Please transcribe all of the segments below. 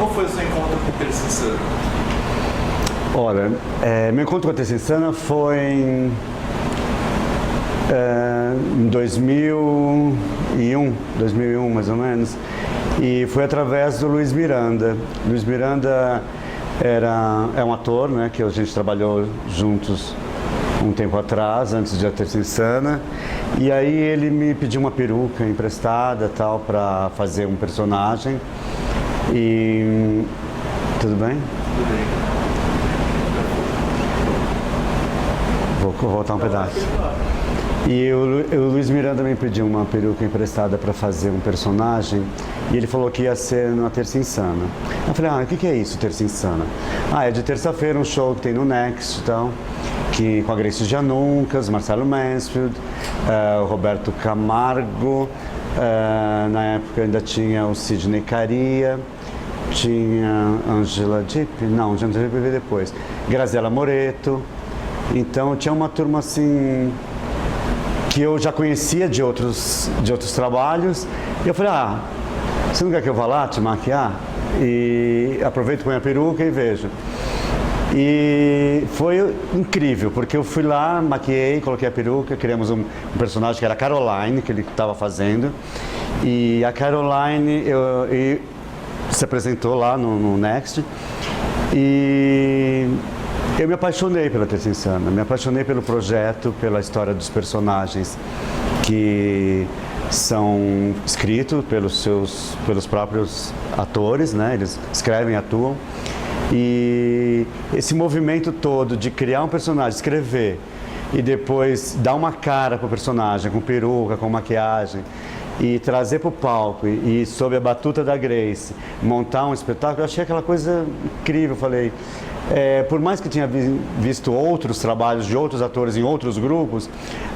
Como foi o seu encontro com o Terça Insana? Olha, meu encontro com a Terça Insana foi em 2001 mais ou menos, e foi através do Luiz Miranda. Luiz Miranda é um ator, né, que a gente trabalhou juntos um tempo atrás, antes de A Terça Insana, e aí ele me pediu uma peruca emprestada tal para fazer um personagem. E tudo bem? Tudo bem. Vou voltar um pedaço. E o Luiz Miranda me pediu uma peruca emprestada para fazer um personagem, e ele falou que ia ser na Terça Insana. Eu falei, o que é isso, Terça Insana? É de terça-feira um show que tem no Next, então, que, com a Grace Januncas, Marcelo Mansfield, o Roberto Camargo, na época ainda tinha o Sidney Caria, tinha Angela Dipp, não, Angela Dipp veio depois, Graziella Moretto. Então tinha uma turma assim que eu já conhecia de outros trabalhos, e eu falei, você não quer que eu vá lá te maquiar? E aproveito, põe a peruca e vejo. E foi incrível, porque eu fui lá, maquiei, coloquei a peruca, criamos um personagem que era a Caroline, que ele estava fazendo, e a Caroline se apresentou lá no Next, e eu me apaixonei pela Terça Insana, me apaixonei pelo projeto, pela história dos personagens que são escritos pelos próprios atores, né? Eles escrevem e atuam. E esse movimento todo de criar um personagem, escrever e depois dar uma cara para o personagem, com peruca, com maquiagem, e trazer para o palco e sob a batuta da Grace, montar um espetáculo, eu achei aquela coisa incrível. Eu falei, por mais que eu tinha visto outros trabalhos de outros atores em outros grupos,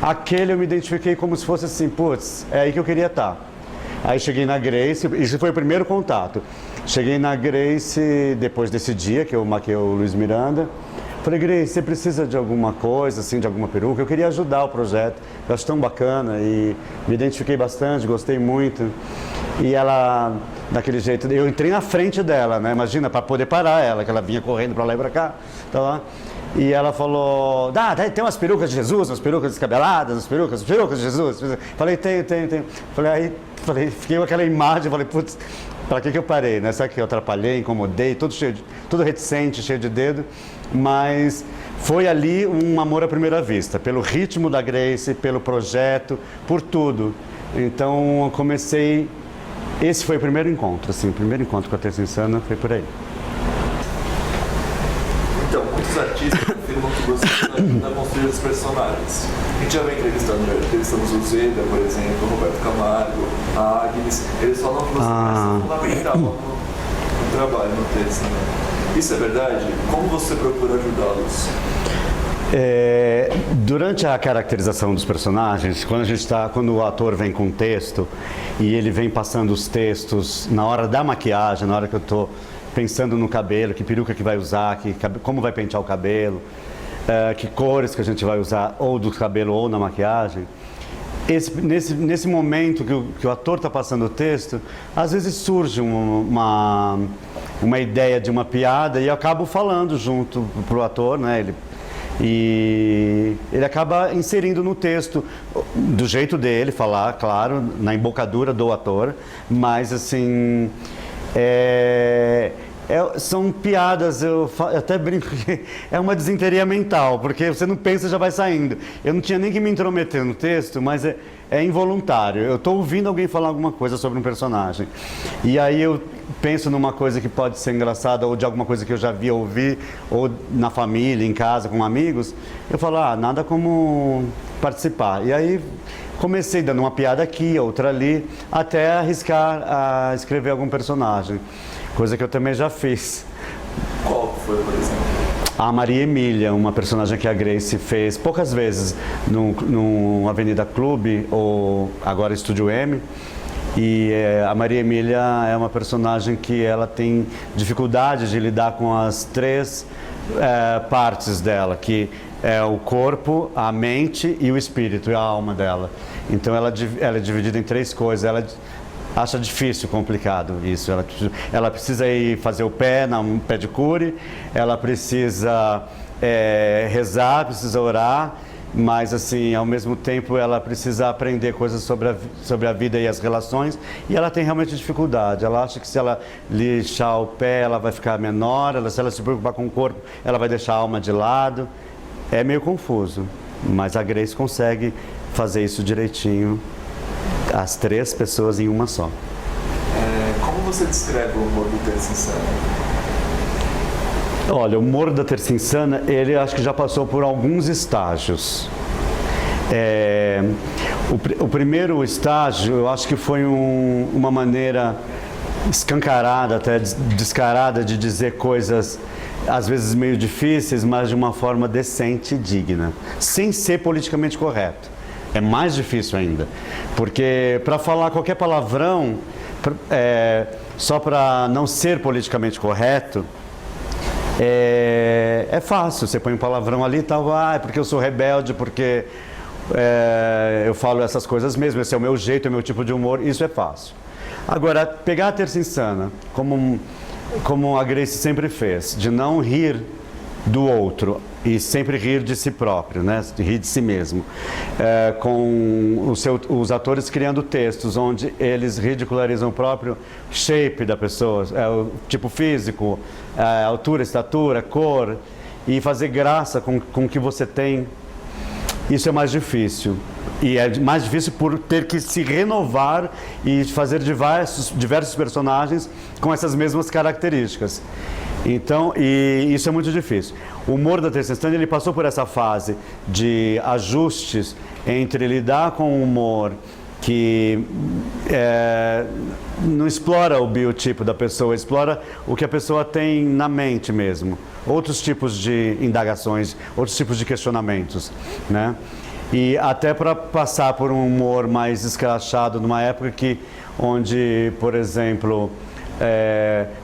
aquele eu me identifiquei como se fosse assim, putz, é aí que eu queria estar. Aí cheguei na Grace, isso foi o primeiro contato. Cheguei na Grace depois desse dia que eu maquiei o Luiz Miranda. Falei, Grace, você precisa de alguma coisa, assim, de alguma peruca? Eu queria ajudar o projeto, eu acho tão bacana e me identifiquei bastante, gostei muito. E ela, daquele jeito, eu entrei na frente dela, né? Imagina, para poder parar ela, que ela vinha correndo para lá e para cá, tá lá. E ela falou, tem umas perucas de Jesus, umas perucas descabeladas, umas perucas de Jesus. Falei, tem. Fiquei com aquela imagem, falei, putz, para que eu parei, né? Será que eu atrapalhei, incomodei, todo reticente, cheio de dedo, mas foi ali um amor à primeira vista, pelo ritmo da Grace, pelo projeto, por tudo. Então eu comecei, esse foi o primeiro encontro, assim, o primeiro encontro com a Terça Insana foi por aí. Então, muitos artistas afirmam que você ajuda a construir os personagens. A gente já vem entrevistamos o Zeda, por exemplo, o Roberto Camargo, a Agnes. Eles falam que você é fundamental no trabalho, no texto. Né? Isso é verdade? Como você procura ajudá-los? Durante a caracterização dos personagens, quando o ator vem com texto e ele vem passando os textos na hora da maquiagem, na hora que eu estou pensando no cabelo, que peruca que vai usar, como vai pentear o cabelo, que cores que a gente vai usar, ou do cabelo ou na maquiagem. Nesse momento que o ator está passando o texto, às vezes surge uma ideia de uma piada e eu acabo falando junto para o ator, né? E ele acaba inserindo no texto, do jeito dele, falar, claro, na embocadura do ator, mas assim... são piadas, eu até brinco que é uma desinteria mental, porque você não pensa, já vai saindo. Eu não tinha nem que me intrometer no texto, mas é involuntário. Eu estou ouvindo alguém falar alguma coisa sobre um personagem, e aí eu penso numa coisa que pode ser engraçada, ou de alguma coisa que eu já vi ouvir, ou na família, em casa, com amigos. Eu falo, nada como participar. E aí comecei dando uma piada aqui, outra ali, até arriscar a escrever algum personagem. Coisa que eu também já fiz. Qual foi, por exemplo? A Maria Emília, uma personagem que a Grace fez poucas vezes no Avenida Clube, ou agora Estúdio M. E a Maria Emília é uma personagem que ela tem dificuldade de lidar com as três partes dela, que é o corpo, a mente e o espírito, e a alma dela. Então ela é dividida em três coisas. acha difícil, complicado isso. Ela precisa ir fazer o pé, um pedicure, ela precisa rezar, precisa orar, mas assim, ao mesmo tempo ela precisa aprender coisas sobre a vida e as relações, e ela tem realmente dificuldade. Ela acha que se ela lixar o pé, ela vai ficar menor, se ela se preocupar com o corpo, ela vai deixar a alma de lado. É meio confuso, mas a Grace consegue fazer isso direitinho, as 3 pessoas em uma só. Como você descreve o humor do Terça Insana? Olha, o humor da Terça Insana, ele acho que já passou por alguns estágios. O primeiro estágio, eu acho que foi uma maneira escancarada, até descarada, de dizer coisas às vezes meio difíceis, mas de uma forma decente e digna, sem ser politicamente correto. É mais difícil ainda, porque para falar qualquer palavrão, só para não ser politicamente correto, é fácil. Você põe um palavrão ali e tal, é porque eu sou rebelde, porque eu falo essas coisas mesmo, esse é o meu jeito, é o meu tipo de humor, isso é fácil. Agora, pegar a Terça Insana, como a Grace sempre fez, de não rir do outro e sempre rir de si próprio, né? Rir de si mesmo, com os atores criando textos onde eles ridicularizam o próprio shape da pessoa, o tipo físico, a altura, estatura, cor, e fazer graça com o que você tem. Isso é mais difícil. E é mais difícil por ter que se renovar e fazer diversos personagens com essas mesmas características. Então, e isso é muito difícil. O humor da Terça Insana, ele passou por essa fase de ajustes entre lidar com o humor que não explora o biotipo da pessoa, explora o que a pessoa tem na mente mesmo. Outros tipos de indagações, outros tipos de questionamentos, né? E até para passar por um humor mais escrachado, numa época onde, por exemplo,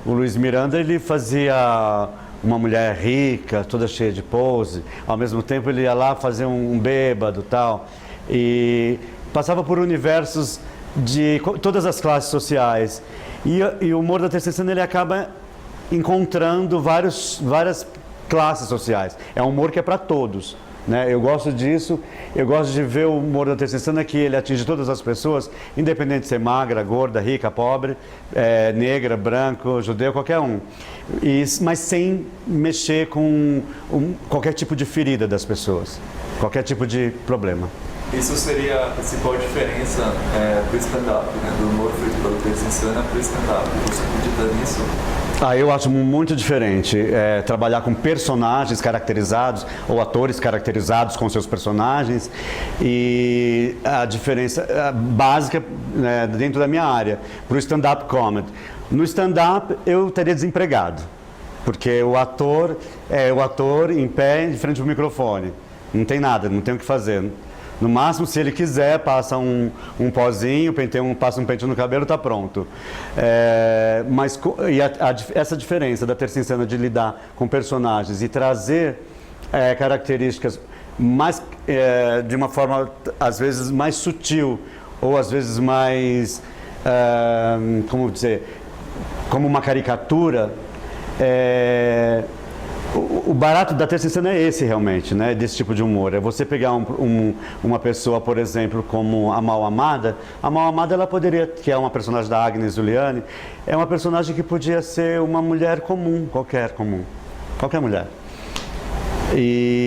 o Luiz Miranda, ele fazia uma mulher rica, toda cheia de pose, ao mesmo tempo ele ia lá fazer um bêbado e tal, e passava por universos de todas as classes sociais. E o humor da Terça Insana, ele acaba encontrando várias classes sociais. É um humor que é para todos, né? Eu gosto disso, eu gosto de ver o humor da Terça Insana, que ele atinge todas as pessoas, independente de ser magra, gorda, rica, pobre, negra, branco, judeu, qualquer um. Mas sem mexer com qualquer tipo de ferida das pessoas, qualquer tipo de problema. Isso seria a principal diferença do stand-up, né? Do humor feito pelo Terça Insana para o stand-up. Você acredita nisso? Eu acho muito diferente trabalhar com personagens caracterizados ou atores caracterizados com seus personagens, e a diferença básica, né, dentro da minha área, para o stand-up comedy. No stand-up eu estaria desempregado, porque o ator é o ator em pé de frente ao microfone, não tem nada, não tem o que fazer. No máximo, se ele quiser, passa um pozinho, passa um pente no cabelo, está pronto. Essa diferença da Terça Insana de lidar com personagens e trazer características mais, de uma forma, às vezes, mais sutil, ou às vezes mais, como dizer, como uma caricatura, o barato da Terça Insana é esse realmente, né? Desse tipo de humor. É você pegar uma pessoa, por exemplo, como a Mal Amada. A Mal Amada, ela poderia, que é uma personagem da Agnes Juliani, é uma personagem que podia ser uma mulher comum, qualquer mulher.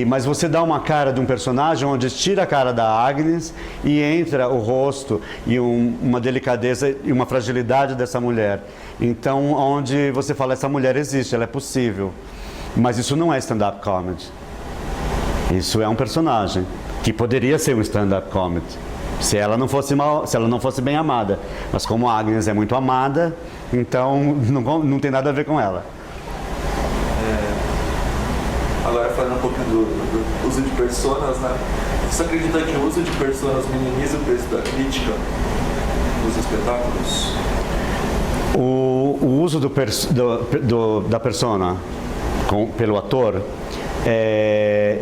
Mas você dá uma cara de um personagem onde tira a cara da Agnes e entra o rosto e uma delicadeza e uma fragilidade dessa mulher. Então, onde você fala, essa mulher existe, ela é possível. Mas isso não é stand-up comedy. Isso é um personagem que poderia ser um stand-up comedy se ela não fosse bem amada. Mas como a Agnes é muito amada, então não tem nada a ver com ela. Agora falando um pouquinho do uso de personas, né? Você acredita que o uso de personas minimiza o peso da crítica nos espetáculos? O uso da persona pelo ator,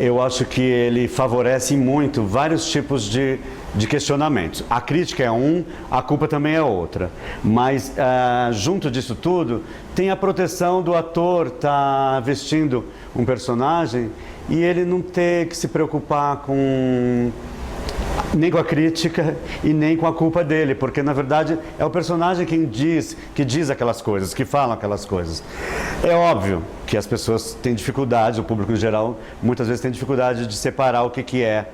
eu acho que ele favorece muito vários tipos de de questionamentos. A crítica é um, a culpa também é outra. Mas, junto disso tudo, tem a proteção do ator estar vestindo um personagem e ele não ter que se preocupar nem com a crítica e nem com a culpa dele, porque na verdade é o personagem que diz aquelas coisas, que fala aquelas coisas. É óbvio que as pessoas têm dificuldade, o público em geral muitas vezes tem dificuldade de separar o que é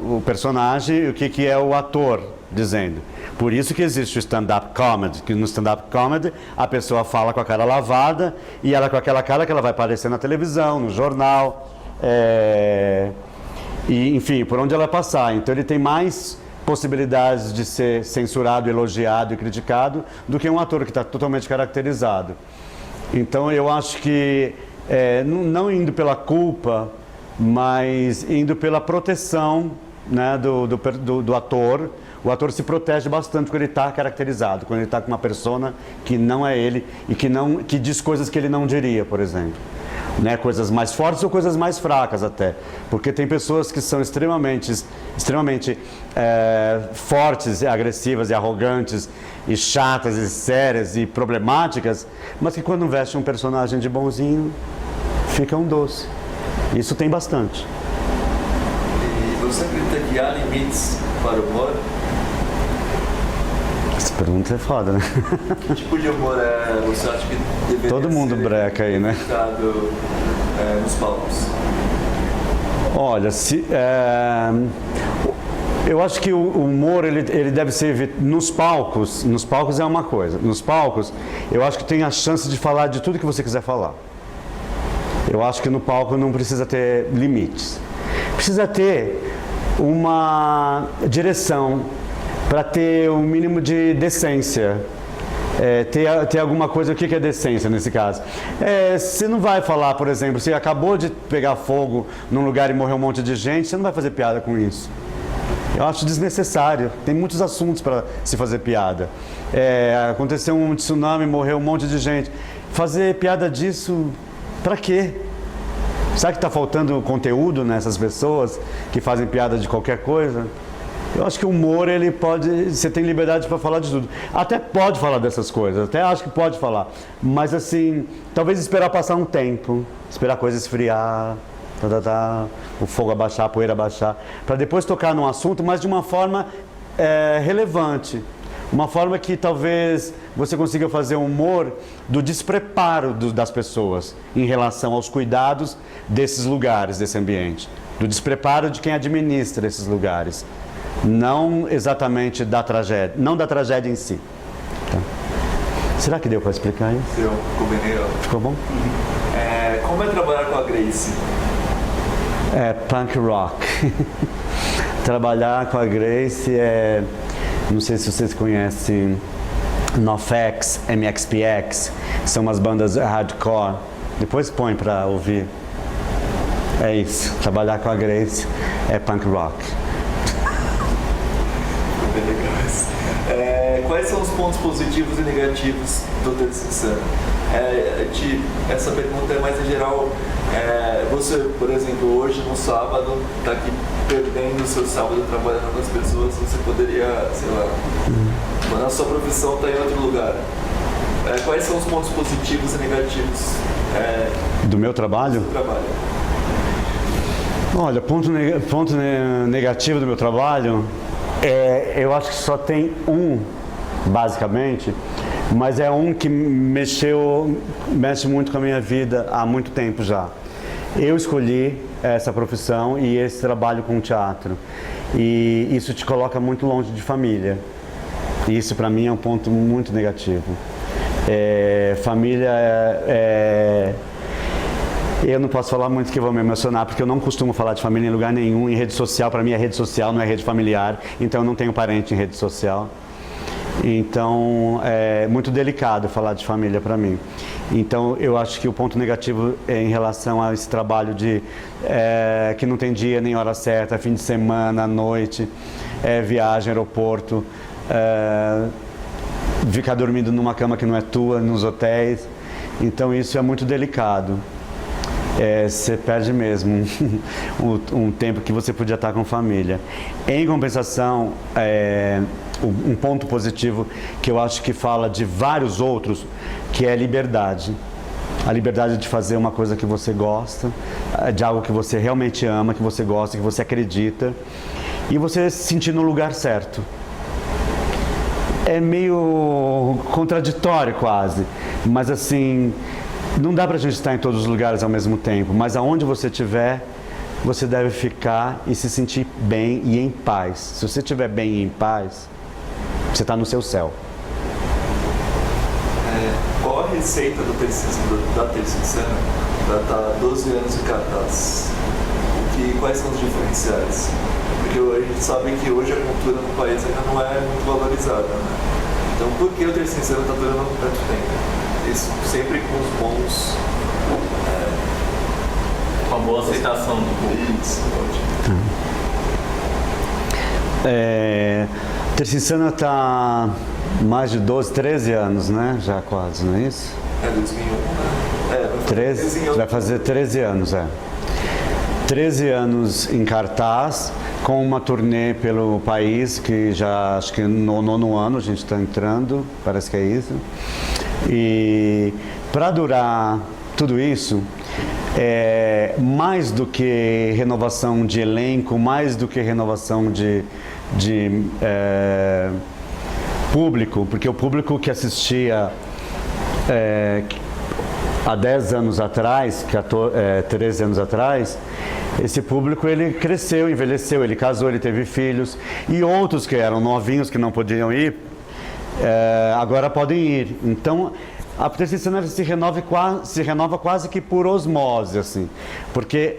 o personagem e o que é o ator dizendo. Por isso que existe o stand-up comedy, que no stand-up comedy a pessoa fala com a cara lavada e ela com aquela cara que ela vai aparecer na televisão, no jornal, e, enfim, por onde ela passar. Então ele tem mais possibilidades de ser censurado, elogiado e criticado do que um ator que está totalmente caracterizado. Então eu acho que, não indo pela culpa, mas indo pela proteção, né, do ator. O ator se protege bastante quando ele está caracterizado, quando ele está com uma persona que não é ele e que diz coisas que ele não diria, por exemplo. Né, coisas mais fortes ou coisas mais fracas até, porque tem pessoas que são extremamente fortes, e agressivas e arrogantes e chatas e sérias e problemáticas, mas que quando vestem um personagem de bonzinho fica um doce. Isso tem bastante. E você acredita que há limites para o humor? Essa pergunta é foda, né? Que tipo de humor você acha que deveria Todo mundo ser breca aí, né? Nos palcos? Olha, eu acho que o humor ele deve ser nos palcos é uma coisa. Nos palcos, eu acho que tem a chance de falar de tudo que você quiser falar. Eu acho que no palco não precisa ter limites. Precisa ter uma direção para ter um mínimo de decência. Ter alguma coisa. O que é decência nesse caso? Você não vai falar, por exemplo, se acabou de pegar fogo num lugar e morreu um monte de gente, você não vai fazer piada com isso. Eu acho desnecessário. Tem muitos assuntos para se fazer piada. Aconteceu um tsunami, morreu um monte de gente. Fazer piada disso, para quê? Será que está faltando conteúdo nessas pessoas que fazem piada de qualquer coisa? Eu acho que o humor, você tem liberdade para falar de tudo. Até pode falar dessas coisas, até acho que pode falar. Mas assim, talvez esperar passar um tempo, esperar a coisa esfriar, o fogo abaixar, a poeira abaixar, para depois tocar num assunto, mas de uma forma relevante. Uma forma que talvez você consiga fazer um humor do despreparo das pessoas em relação aos cuidados desses lugares, desse ambiente. Do despreparo de quem administra esses lugares. Não exatamente da tragédia, não da tragédia em si. Tá. Será que deu para explicar isso? Deu, ficou bem legal. Ficou bom? Como é trabalhar com a Grace? Punk rock. Trabalhar com a Grace não sei se vocês conhecem NoFX, MXPX, são umas bandas hardcore. Depois põe para ouvir. É isso, trabalhar com a Grace é punk rock. Bem legais. Quais são os pontos positivos e negativos do Terça Insana? Essa pergunta é mais em geral. Você, por exemplo, hoje no sábado, está aqui perdendo o seu sábado trabalhando com as pessoas, você poderia, sei lá, a sua profissão está em outro lugar. Quais são os pontos positivos e negativos do meu trabalho? do seu trabalho? Olha, ponto negativo do meu trabalho, eu acho que só tem um, basicamente, mas é um que mexe muito com a minha vida há muito tempo já. Eu escolhi essa profissão e esse trabalho com teatro, e isso te coloca muito longe de família. Isso para mim é um ponto muito negativo. Família eu não posso falar muito que eu vou me emocionar, porque eu não costumo falar de família em lugar nenhum. Em rede social, para mim é rede social, não é rede familiar, então eu não tenho parente em rede social. Então é muito delicado falar de família para mim. Então eu acho que o ponto negativo em relação a esse trabalho que não tem dia nem hora certa, fim de semana, à noite, viagem, aeroporto, ficar dormindo numa cama que não é tua, nos hotéis. Então isso é muito delicado. você perde mesmo um tempo que você podia estar com família. Em compensação, um ponto positivo que eu acho que fala de vários outros, que é a liberdade. A liberdade de fazer uma coisa que você gosta, de algo que você realmente ama, que você gosta, que você acredita, e você se sentir no lugar certo. É meio contraditório quase, mas assim, não dá pra gente estar em todos os lugares ao mesmo tempo, mas aonde você estiver, você deve ficar e se sentir bem e em paz. Se você estiver bem e em paz, você está no seu céu. Qual a receita da Terça Insana para estar 12 anos em cartaz? Quais são os diferenciais? Porque a gente sabe que hoje a cultura no país ainda não é muito valorizada, né? Então por que o Terça Insana está durando tanto tempo? Isso sempre com os bons... com a boa aceitação do público. Isso, Terça Insana está mais de 12, 13 anos, né? Já quase, não é isso? 2001, né? 13, vai fazer 13 anos, 13 anos em cartaz, com uma turnê pelo país, que já acho que no 9º ano a gente está entrando, parece que é isso. E para durar tudo isso, mais do que renovação de elenco, mais do que renovação de público, porque o público que assistia há 10 anos atrás, 13 anos atrás, esse público ele cresceu, envelheceu, ele casou, ele teve filhos, e outros que eram novinhos, que não podiam ir, agora podem ir. Então, a Terça Insana se renova quase que por osmose, assim, porque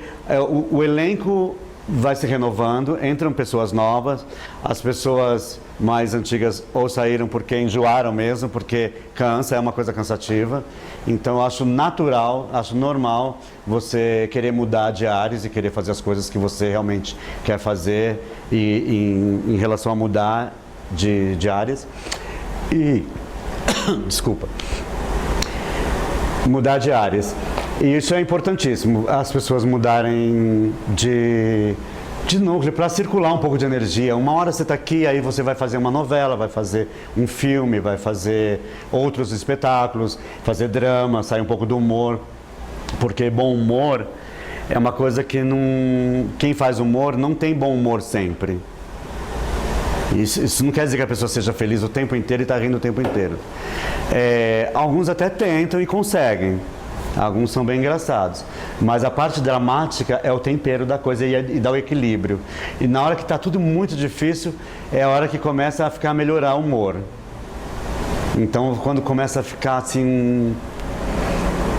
o elenco vai se renovando, entram pessoas novas, as pessoas mais antigas ou saíram porque enjoaram mesmo, porque cansa, é uma coisa cansativa. Então eu acho natural, acho normal você querer mudar de áreas e querer fazer as coisas que você realmente quer fazer em relação a mudar de áreas. E desculpa. Mudar de áreas. E isso é importantíssimo, as pessoas mudarem de núcleo para circular um pouco de energia. Uma hora você está aqui, aí você vai fazer uma novela, vai fazer um filme, vai fazer outros espetáculos, fazer drama, sair um pouco do humor. Porque bom humor é uma coisa que quem faz humor não tem bom humor sempre. Isso não quer dizer que a pessoa seja feliz o tempo inteiro e está rindo o tempo inteiro. Alguns até tentam e conseguem. Alguns são bem engraçados. Mas a parte dramática é o tempero da coisa e dá o equilíbrio. E na hora que está tudo muito difícil, é a hora que começa a melhorar o humor. Então, quando começa a ficar assim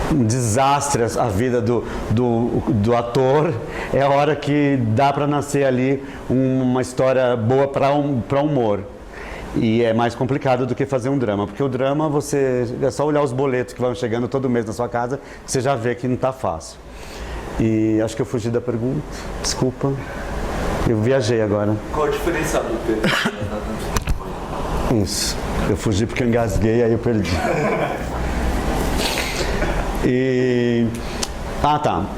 um desastre a vida do ator, é a hora que dá para nascer ali uma história boa para humor. E é mais complicado do que fazer um drama, porque o drama é só olhar os boletos que vão chegando todo mês na sua casa, que você já vê que não está fácil. E acho que eu fugi da pergunta, desculpa, eu viajei agora. Qual a diferença do Terça? Isso, eu fugi porque eu engasguei, aí eu perdi.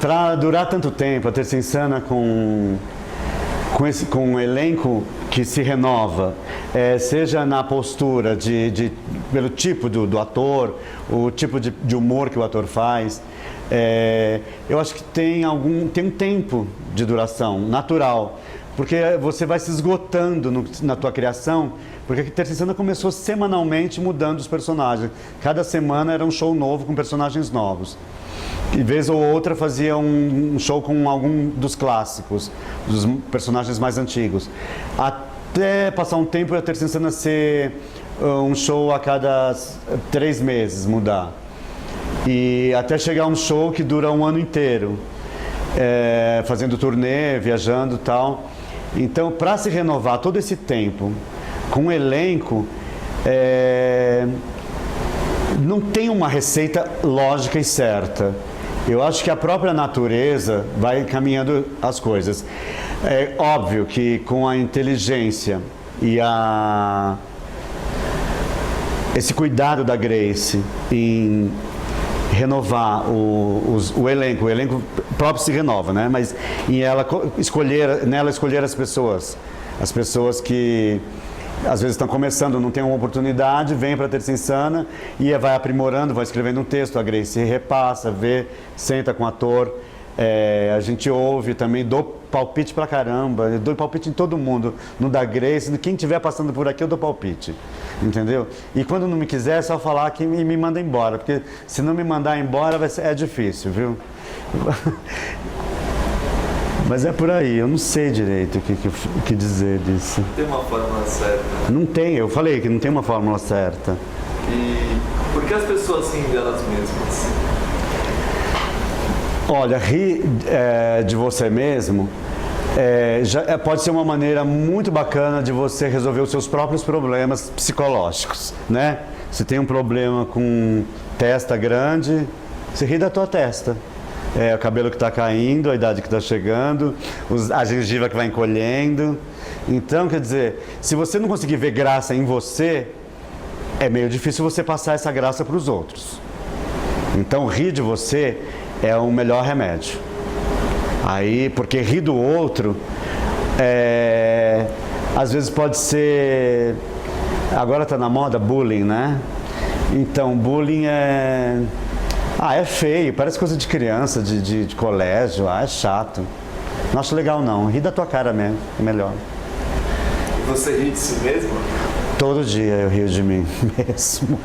Para durar tanto tempo, a Terça Insana com um elenco que se renova, seja na postura pelo tipo do ator, o tipo de humor que o ator faz, eu acho que tem um tempo de duração natural, porque você vai se esgotando na tua criação, porque a Terça Insana começou semanalmente mudando os personagens. Cada semana era um show novo com personagens novos. E vez ou outra fazia um show com algum dos clássicos, dos personagens mais antigos. Até passar um tempo a Terça Insana ser um show a cada 3 meses, mudar. E até chegar um show que dura um ano inteiro, fazendo turnê, viajando e tal. Então, para se renovar todo esse tempo com um elenco, não tem uma receita lógica e certa. Eu acho que a própria natureza vai caminhando as coisas. É óbvio que com a inteligência e esse cuidado da Grace em renovar o elenco próprio se renova, né? Mas em ela escolher as pessoas que às vezes estão começando, não tem uma oportunidade, vem para a Terça Insana e vai aprimorando, vai escrevendo um texto, a Grace repassa, vê, senta com o ator, a gente ouve também, dou palpite pra caramba, eu dou palpite em todo mundo, no da Grace, quem estiver passando por aqui eu dou palpite, entendeu? E quando não me quiser é só falar que me manda embora, porque se não me mandar embora é difícil, viu? Mas é por aí, eu não sei direito o que dizer disso. Tem uma fórmula certa. Não tem, eu falei que não tem uma fórmula certa. E por que as pessoas riem delas mesmas? Olha, rir de você mesmo pode ser uma maneira muito bacana de você resolver os seus próprios problemas psicológicos, né? Se tem um problema com testa grande, você ri da tua testa. O cabelo que está caindo, a idade que está chegando, a gengiva que vai encolhendo. Então, quer dizer, se você não conseguir ver graça em você, é meio difícil você passar essa graça para os outros. Então, rir de você é o melhor remédio. Aí, porque rir do outro, às vezes pode ser... Agora está na moda bullying, né? Então, bullying é feio, parece coisa de criança, de colégio, é chato. Não acho legal não, ri da tua cara mesmo, é melhor. E você ri de si mesmo? Todo dia eu rio de mim mesmo.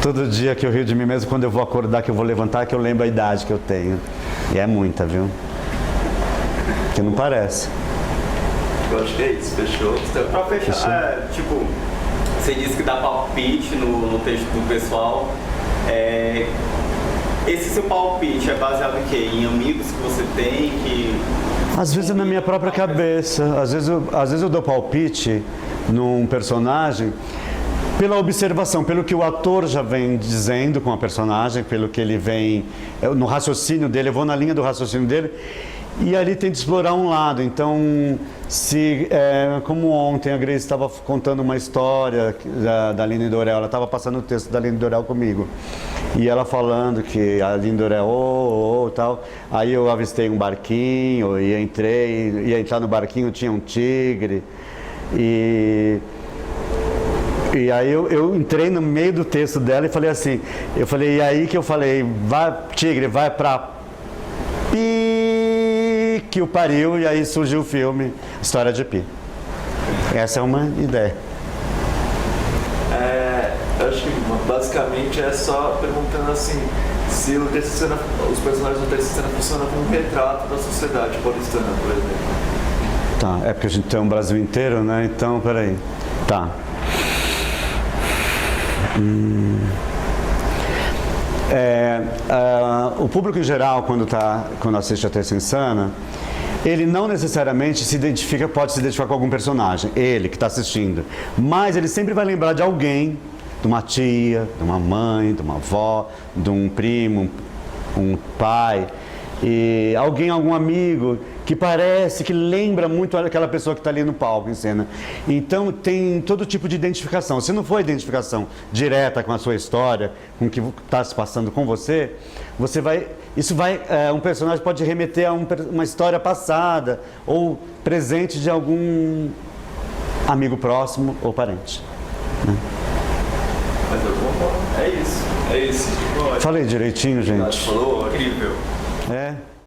Todo dia que eu rio de mim mesmo, quando eu vou acordar, que eu vou levantar, que eu lembro a idade que eu tenho. E é muita, viu? Que não parece. Eu acho que é isso, fechou. Pra fechar, tipo, você disse que dá palpite no texto do pessoal. Esse seu palpite é baseado em quê? Em amigos que você tem que... Às vezes é na minha própria cabeça. Às vezes eu dou palpite num personagem pela observação, pelo que o ator já vem dizendo com a personagem, pelo que ele vem... No raciocínio dele, eu vou na linha do raciocínio dele e ali tento explorar um lado. Então, como ontem a Grace estava contando uma história da Aline Dorel, ela estava passando o texto da Aline Dorel comigo. E ela falando que a Aline Dorel, tal. Aí eu avistei um barquinho e ia entrar no barquinho, tinha um tigre. E aí eu entrei no meio do texto dela e falei assim, e aí que eu falei, vai, tigre, vai pra Pi, que o pariu, e aí surgiu o filme História de Pi. Essa é uma ideia. Eu acho que basicamente é só perguntando assim, se os personagens do Terça Cena funcionam como um retrato da sociedade paulistana, por exemplo. Tá, é porque a gente tem um Brasil inteiro, né? Então, peraí. Tá. O público em geral, quando assiste a Terça Insana, ele não necessariamente pode se identificar com algum personagem, ele que está assistindo, mas ele sempre vai lembrar de alguém, de uma tia, de uma mãe, de uma avó, de um primo, um pai, e algum amigo que parece, que lembra muito aquela pessoa que está ali no palco, em cena. Então tem todo tipo de identificação. Se não for identificação direta com a sua história, com o que está se passando com você, um personagem pode remeter a uma história passada ou presente de algum amigo próximo ou parente, né? Mas é isso. Falei direitinho, gente? Falou, Incrível.